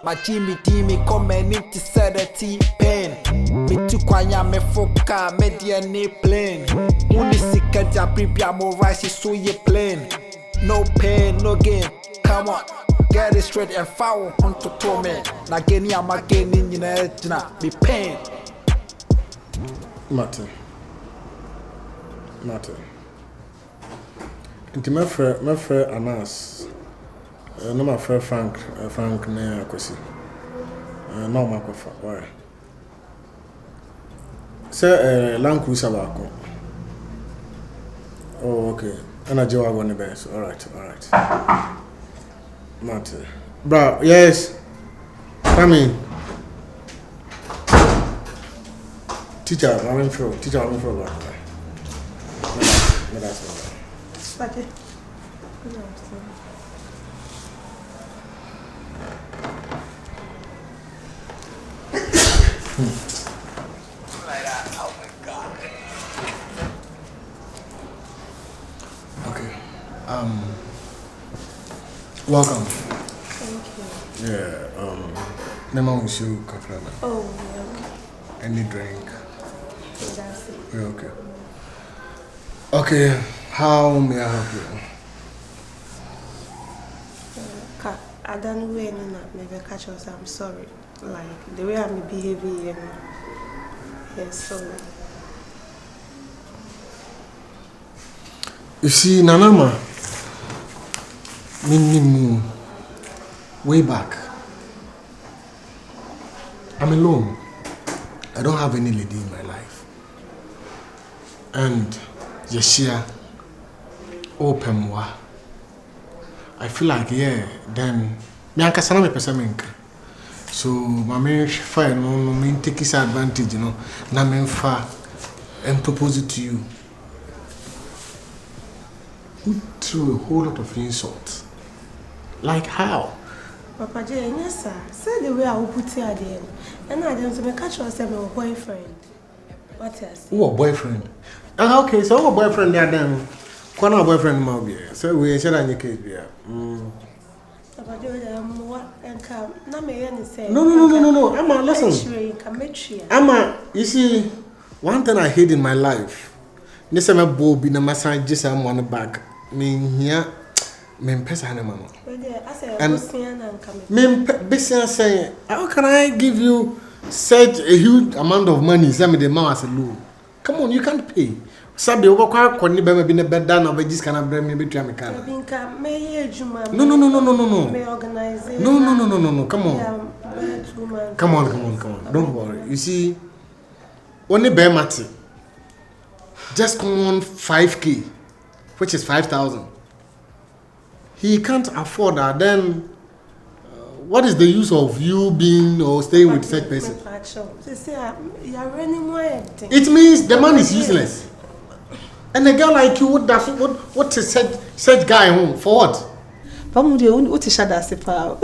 My Jimmy Dimi come and into Saturday pain. Me to kwanya me foka media ne plane. Only sika ja prepare more rice so ye plain. No pain, no gain. Come on, get it straight and foul on to me. Na geni ama geni nyina be pain. Martin. Nti my friend Anas. No my friend Frank ne akwesi. No my kofa. Why? Say Land Cruiser bako. Oh okay. Ana jewa go ne best. All right. Martin. Bro, yes. Come in. Teacher, I'm in for back. Okay. Okay. Welcome. Thank you. Yeah. Nema wish you coffee. Oh, okay. Any drink? That's it. Yeah, okay. Okay. How may I help you? I don't know any maybe catch us. I'm sorry. Like the way I'm behaving, yes, sorry. You see, Nanama, Minimu, way back. I'm alone. I don't have any lady in my life. And Yeshia, open moi. I feel like, yeah, then me and Kasana me pesaminka. So my marriage fire no mean take his advantage, na me fa and propose it to you. Who threw a whole lot of insults? Like how? Papa Jay, yes sir. Say the way I will put it at the end. And I don't catch yourself my boyfriend. What else? Who a boyfriend? Okay, so who a boyfriend there then? Kwana boyfriend ma be. So we share any case be. Papa Jay, what and come. Na me any say. No. Emma, listen. Emma, you see, one thing I hate in my life. Nisa me bo bi na massage just am one back. Me here me pesa na mama. And me business say, how can I give you such a huge amount of money? Say me the mama as a loan. Come on, you can't pay. Sabi over kwa koni be me bi na bed down over this kind of bring me between me can. No. Me organize it. No. Come on. Don't worry. You see, only bear matter. Just come on 5K, which is 5,000. He can't afford that. Then, what is the use of you being or staying with such person? It means the man is useless. And a girl like you, what is such guy home for what? What is Shada pa?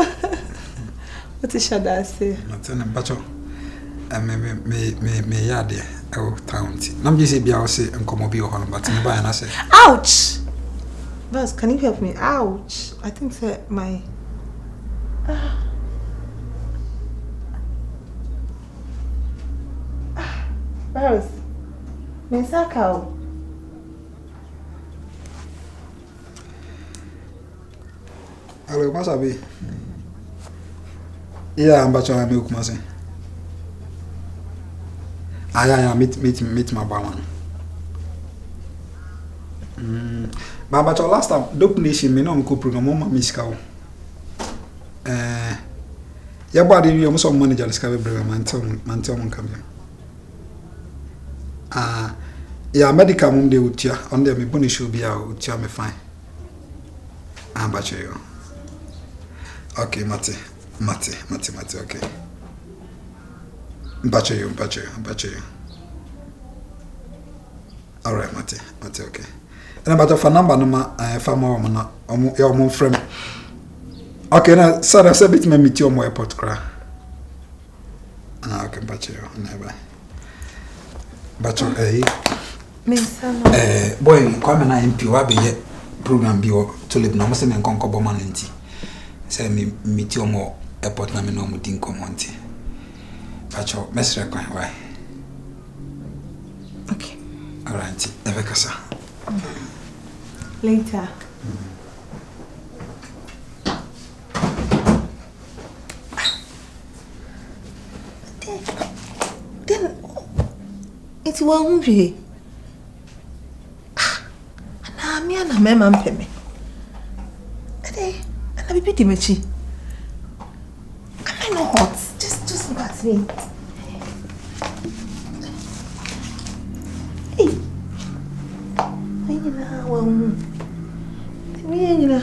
What is Shada say? Me yard town. Nam just be say and come be on, but me buy and I say. Ouch! Boss, can you help me? Ouch! I think that my Boss, me sakao. Hello, Masabi. Yeah, I'm back on milk, Masi. Yeah, meet my barman. But last time, dope nation, me no could program on my miskau. Your body, you almost manager discover man tell come here. Yeah, medical mum de utia, on there me bonus should be out, utia me fine. I'm back you. Okay, Mate, okay. Bache you. All right, Mate, okay. And about the number, no farmer, your mom friend. Okay, now, sir, I said, me meet you on my airport cra. Okay, bache you, never. Bache, boy, come and I MP, program be to live no, must be conquer man. Say me meet you more. airport na me no mu din komonti. Pacho, mesre kwan why? Okay. All right, never kasa. Later. Then it's one way. Na me na me man peme. Ade, na bibi di mechi. Am I not hot? Just look at me. Hey. Ay na, wow. Me na.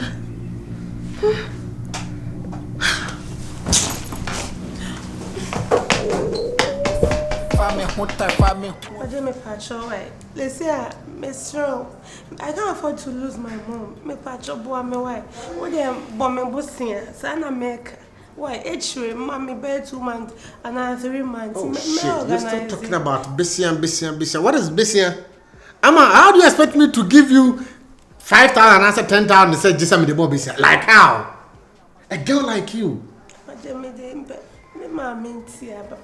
Let's say, Miss Strong, I can't afford to lose my mom. Me patch up boy, me why? What them bomb bossing? Sana make why? Actually, mommy bear 2 months and I 3 months. Oh shit! You're still talking about Bessian. What is Bessian? Ama, how do you expect me to give you 5,000 and answer 10,000 and say just me the more Bessian? Like how? A girl like you.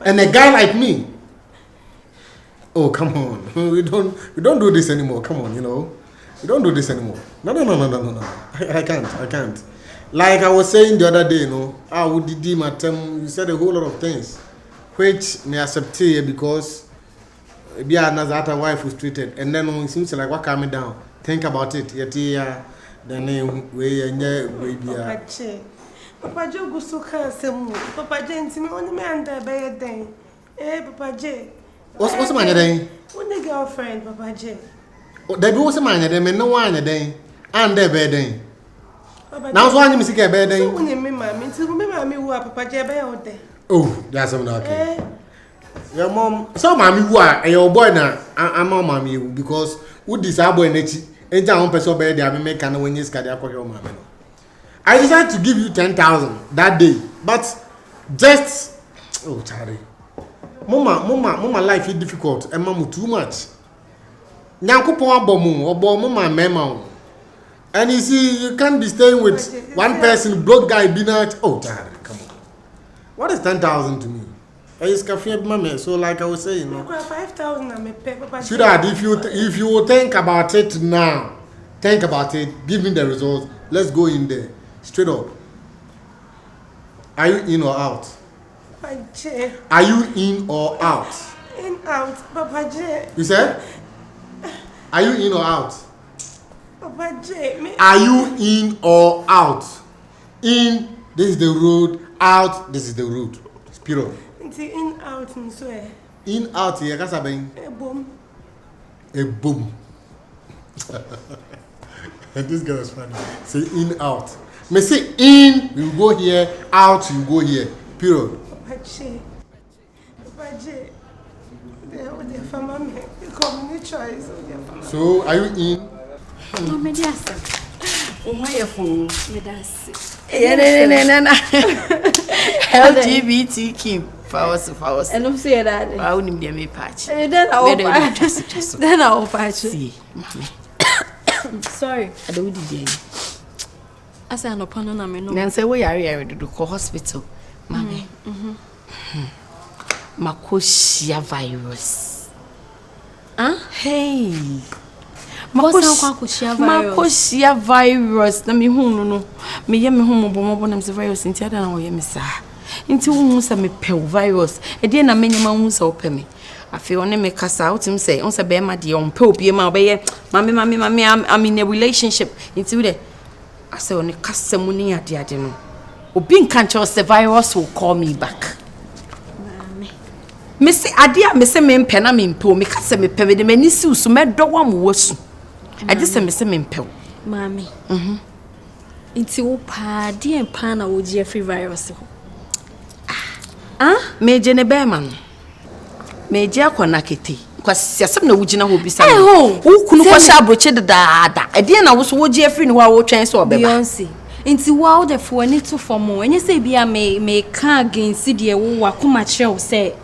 And a guy like me. Oh, come on. We don't do this anymore. Come on, you know. We don't do this anymore. No. I can't. Like I was saying the other day, you know, I would you said a whole lot of things which may accept here because be another wife was treated, and then it seems like what coming down. Think about it. Yet the name we Papa Joe go so can't Papa James me only man there by a day. Papa J. What's my name? Only girlfriend, Papa J. There was a man and no one a day, and their bed. Now, one you see a bed. So when you remember me, who are Papa J by all day. Oh, that's okay. Your mom, so mommy, who are your boy now? I'm on mommy because who disable and it's a person bed. I make kind of when you scared your mamma. I decided to give you 10,000 that day, but just Charlie. Mama life is difficult and mama too much. Nyanko po abomu obo mama mema. And you see you can't be staying with one person broke guy be not. Oh Charlie, come on. What is 10,000 to me? It's cafe mama. So like I was saying, no. 5,000 I may pay Papa. Sweetheart, if you think about it now, think about it, give me the results. Let's go in there. Straight up. Are you in or out? Papa J. Are you in or out? In out, Papa J. You said? Are you in or out? Papa J. Are you in or out? In, this is the road. Out, this is the road. Spirit. It's in out, I swear. In out here, what's happening? A boom. A boom. This girl is funny. Say in out. Me say in, you go here. Out, you go here. Period. Papa J. They're family. Community choice. So, are you in? No, me just. Why your phone? Me just. No. LGBTQ. Fawos. And I'm saying that. I wouldn't be a me patch. Then I'll patch. See, mommy. Sorry. I don't do it. I say no pano na me no. Then say we are to go hospital, mommy. Makoshia virus. Huh? Hey. Makoshia virus. Na me hu no. Me ye me hu mo na me virus ntia da na wo ye me sa. Nti hu sa me pe virus. E de na menyama hu sa ope me. Afi one me kasa utim say on say be ma de on pe obi ma be ye mami I'm in a relationship. Nti we de I say on kasa mu ni ade no. Obi nkan cho say virus will call me back. Me say ade me say me mpe na me mpe o me kasa me pe me de mani si usu me do wa mo wasu. Ade say me say me mpe o. Mami. Nti wo pa de en pa na wo je free virus ho. Me je ne be man. Me je akona kete. Kwasi asem na wugina ho bisa. Wo kunu kwa sha abroche dada. Ade na wo so wo je free ni wa wo twen so obeba. Beyonce. Nti wow the for any to for more. Enye say bia me can against the wo akoma kire say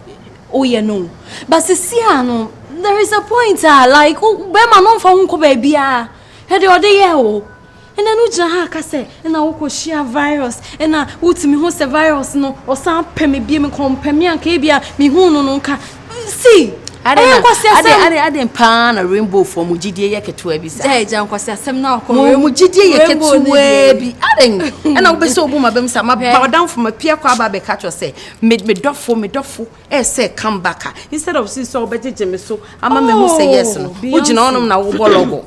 oh yeah no. But see no there is a point like be man no for hunko ba bia. He de ode ye o. And I know Jaha say, and I will share virus, and I would me who's a virus no, or some pemi be me compare me and Kabia, me who no ka. See, I didn't pan a rainbow for Mujidi yeke to a bisa. Hey, Jan was some now, Mujidi yeke to webby. Adding, and I'll be so boom, I've been some bow down from a Pierre Quababe catcher say, made me doffo, say, come back. Instead of see so better, Jimmy, so I'm a man who say yes, no, would you know now, logo.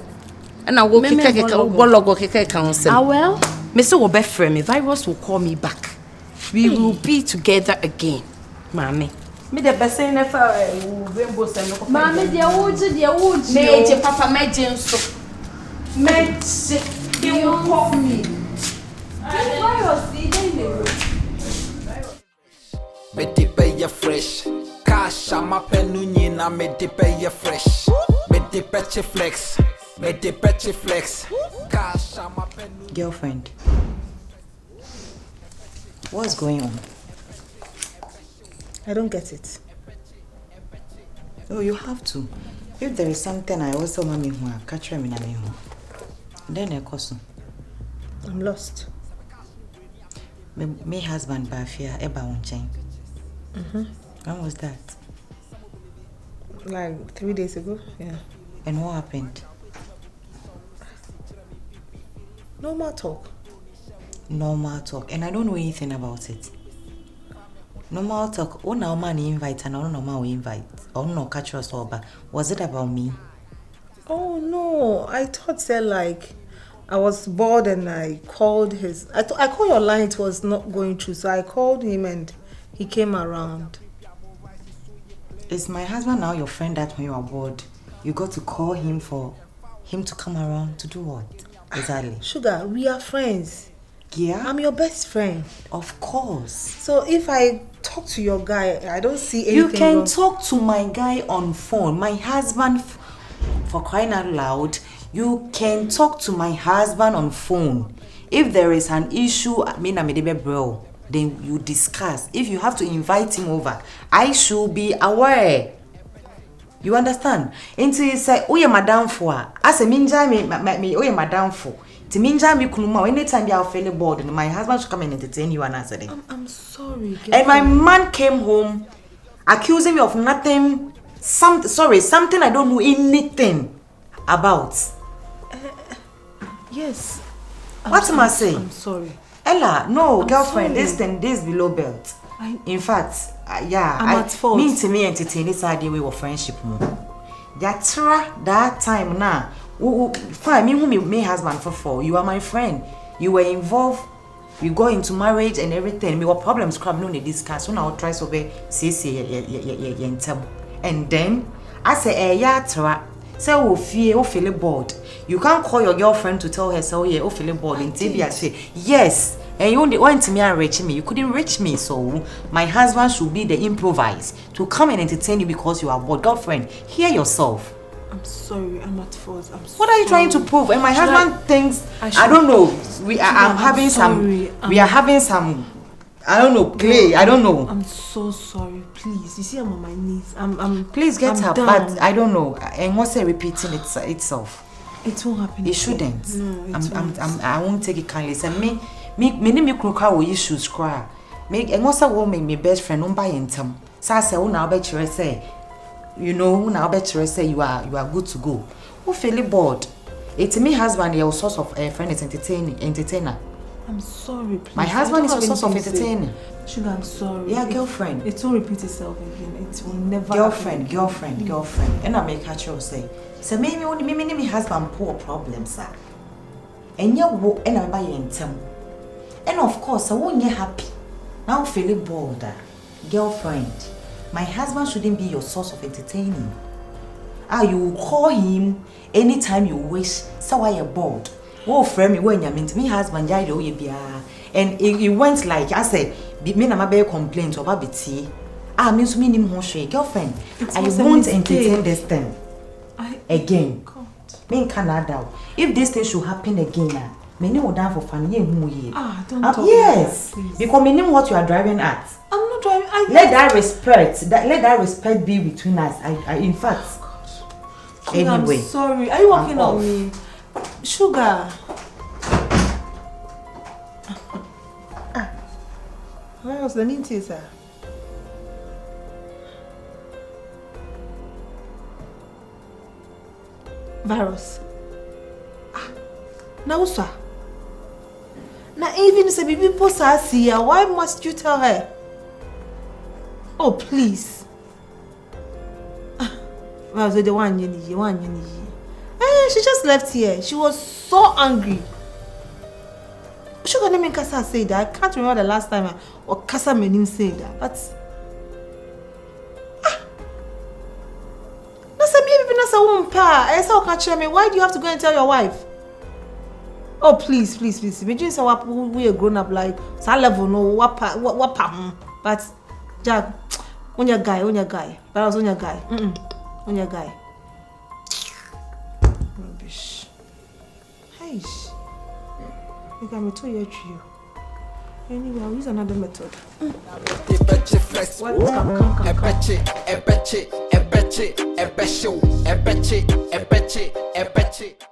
And I will kick a logo kick council. Ah, well, Mr. Wobefre, me virus will call me back. We will be together again, Mammy. Me the best in the rainbow and Mammy, dear wood, Major Papa Major so. Major, you will call me. Me pay ya fresh. Cash I'm a penunina, me pay ya fresh. Me pay flex. Me pay flex. Cash I'm a penunina. Girlfriend, what's going on? I don't get it. Oh, you have to. If there is something I also want me to catch me na me home. Then I cost. I'm lost. My husband Bafia Eba on chain. When was that? Like 3 days ago, yeah. And what happened? Normal talk. Normal talk. And I don't know anything about it. Normal talk. Oh, now man invite and I don't know man we invite. Oh no, catch us over. Was it about me? Oh no, I thought say like I was bored and I called his. I called your line. It was not going through, so I called him and he came around. Is my husband now your friend that when you are bored, you got to call him for him to come around to do what? Exactly. Sugar, we are friends. Yeah? I'm your best friend. Of course. So if I talk to your guy, I don't see anything You can wrong. talk to my guy on phone. My husband, for crying out loud, you can talk to my husband on phone. If there is an issue, bro, then you discuss. If you have to invite him over, I should be aware. You understand? Until you say, oh yeah, madam for. As a minja me, oh yeah, madam for. To minja me kunuma. Anytime you are feeling bored, my husband should come and entertain you and answer them. I'm sorry. And my man came home, accusing me of nothing. Something I don't know anything about. Yes. What am I saying? I'm sorry. Ella, no, I'm girlfriend, sorry. this below belt. In fact, yeah, I'm at fault. Me to me entertain this idea we were friendship more. That time now, fine, me who me husband for you are my friend. You were involved. We go into marriage and everything. Me were problems crab no need discuss. So now try so be and then I say tra. Say we feel bored. You can't call your girlfriend to tell her so yeah, feel bored until I say yes. And you only went to me and reach me. You couldn't reach me, so my husband should be the improvise to come and entertain you because you are bored. Girlfriend, hear yourself. I'm sorry, I'm at fault. I'm sorry. What are you trying to prove? And my husband thinks I don't know. We are having some. I don't know. Play. I don't know. I'm so sorry. Please, you see, I'm on my knees. Please get I'm up. down. But I don't know. And what's it repeating itself? It won't happen. It shouldn't. No, it won't. I won't take it kindly. So me crook issues cry. And what's that make me best friend? Don't buy them. So I say, oh now bet you say, you know, now bet you say you are good to go. Who feel bored? It's me husband. Your source of friend is entertainer. I'm sorry, please. My husband is a source of entertaining. Sugar, I'm sorry. Yeah, girlfriend. It won't repeat itself again. It will never. Girlfriend. And I make her say, so maybe me husband poor problem, sir. And you walk and I buy in them. And of course, I won't get happy. Now feeling bored. Girlfriend, my husband shouldn't be your source of entertaining. You will call him anytime you wish. So why you're bored? Oh, friend, me when you mean to me husband, and it went like I said, me na my complaint about BT. Means me nim home girlfriend. I won't entertain this thing again. Me in Canada. If this thing should happen again, me will down for family who ye. Don't talk yes, like that, because me know what you are driving at. I'm not driving. Let that respect be between us. I in fact. Anyway, I'm sorry. Are you working on me? Sugar. Where was the need sir? Virus. Now, sir. Now, even if people see her, why must you tell her? Oh, please. Well, the one you need, she just left here. She was so angry. She gonna make Kasa say that. I can't remember the last time or Kasa made him say that, but why do you have to go and tell your wife? Oh, please. We just say we are grown up like that level no what but Jack, on your guy. But I was on your guy. On your guy. Rubbish. Hey. You got me 2 years trio. Anyway, I'll use another method. What? Come.